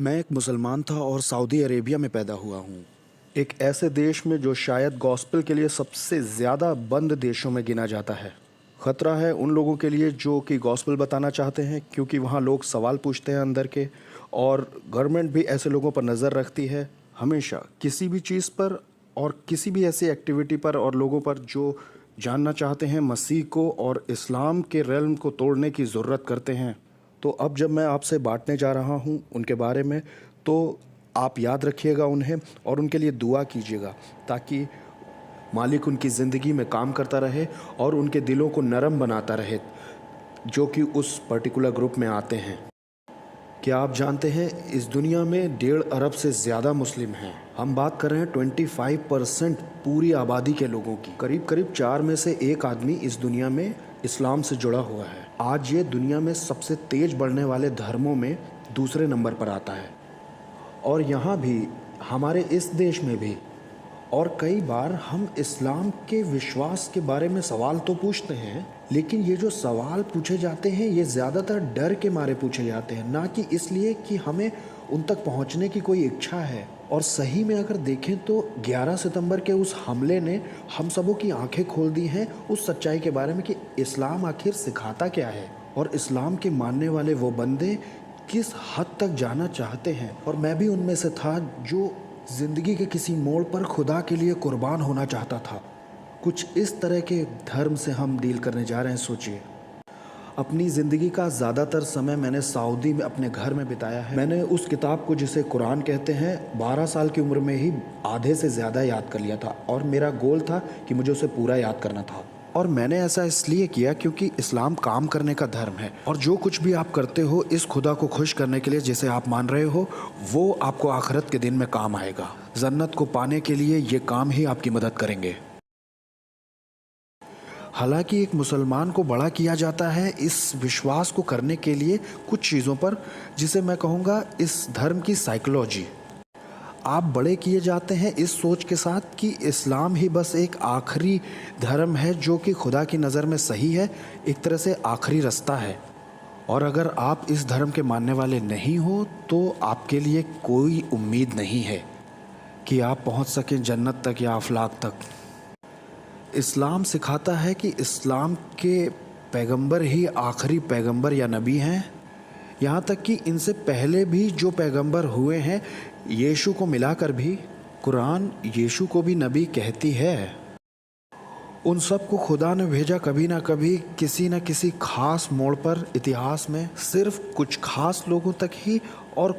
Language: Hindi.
मैं एक मुसलमान था और सऊदी अरेबिया में पैदा हुआ हूँ। एक ऐसे देश में जो शायद गॉस्पेल के लिए सबसे ज़्यादा बंद देशों में गिना जाता है। ख़तरा है उन लोगों के लिए जो कि गॉस्पेल बताना चाहते हैं, क्योंकि वहाँ लोग सवाल पूछते हैं अंदर के, और गवर्नमेंट भी ऐसे लोगों पर नज़र रखती है हमेशा, किसी भी चीज़ पर और किसी भी ऐसी एक्टिविटी पर और लोगों पर जो जानना चाहते हैं मसीह को और इस्लाम के रेल्म को तोड़ने की ज़रूरत करते हैं। तो अब जब मैं आपसे बांटने जा रहा हूँ उनके बारे में, तो आप याद रखिएगा उन्हें और उनके लिए दुआ कीजिएगा, ताकि मालिक उनकी ज़िंदगी में काम करता रहे और उनके दिलों को नरम बनाता रहे, जो कि उस पर्टिकुलर ग्रुप में आते हैं। क्या आप जानते हैं इस दुनिया में 1.5 अरब से ज़्यादा मुस्लिम हैं। हम बात कर रहे हैं 25% पूरी आबादी के लोगों की। करीब करीब 4 में से 1 आदमी इस दुनिया में इस्लाम से जुड़ा हुआ है। आज ये दुनिया में सबसे तेज बढ़ने वाले धर्मों में दूसरे नंबर पर आता है। और यहाँ भी, हमारे इस देश में भी, और कई बार हम इस्लाम के विश्वास के बारे में सवाल तो पूछते हैं, लेकिन ये जो सवाल पूछे जाते हैं ये ज़्यादातर डर के मारे पूछे जाते हैं, ना कि इसलिए कि हमें उन तक पहुंचने की कोई इच्छा है। और सही में अगर देखें तो 11 सितंबर के उस हमले ने हम सबों की आंखें खोल दी हैं उस सच्चाई के बारे में कि इस्लाम आखिर सिखाता क्या है और इस्लाम के मानने वाले वो बंदे किस हद तक जाना चाहते हैं। और मैं भी उनमें से था जो ज़िंदगी के किसी मोड़ पर खुदा के लिए कुर्बान होना चाहता था। कुछ इस तरह के धर्म से हम डील करने जा रहे हैं। सोचिए, अपनी ज़िंदगी का ज़्यादातर समय मैंने सऊदी में अपने घर में बिताया है। मैंने उस किताब को, जिसे कुरान कहते हैं, 12 साल की उम्र में ही आधे से ज़्यादा याद कर लिया था और मेरा गोल था कि मुझे उसे पूरा याद करना था। और मैंने ऐसा इसलिए किया क्योंकि इस्लाम काम करने का धर्म है, और जो कुछ भी आप करते हो इस खुदा को खुश करने के लिए जिसे आप मान रहे हो, वो आपको आखिरत के दिन में काम आएगा। जन्नत को पाने के लिए ये काम ही आपकी मदद करेंगे। हालांकि एक मुसलमान को बड़ा किया जाता है इस विश्वास को करने के लिए कुछ चीज़ों पर, जिसे मैं कहूँगा इस धर्म की साइकोलॉजी। आप बड़े किए जाते हैं इस सोच के साथ कि इस्लाम ही बस एक आखिरी धर्म है जो कि खुदा की नज़र में सही है, एक तरह से आखिरी रास्ता है। और अगर आप इस धर्म के मानने वाले नहीं हो तो आपके लिए कोई उम्मीद नहीं है कि आप पहुंच सकें जन्नत तक या अफलाक तक। इस्लाम सिखाता है कि इस्लाम के पैगंबर ही आखिरी पैगंबर या नबी हैं, यहाँ तक कि इनसे पहले भी जो पैगंबर हुए हैं, यीशु को मिलाकर भी कुरान यीशु को भी नबी कहती है। उन सब को खुदा ने भेजा कभी ना कभी किसी न किसी खास मोड़ पर इतिहास में, सिर्फ कुछ खास लोगों तक ही, और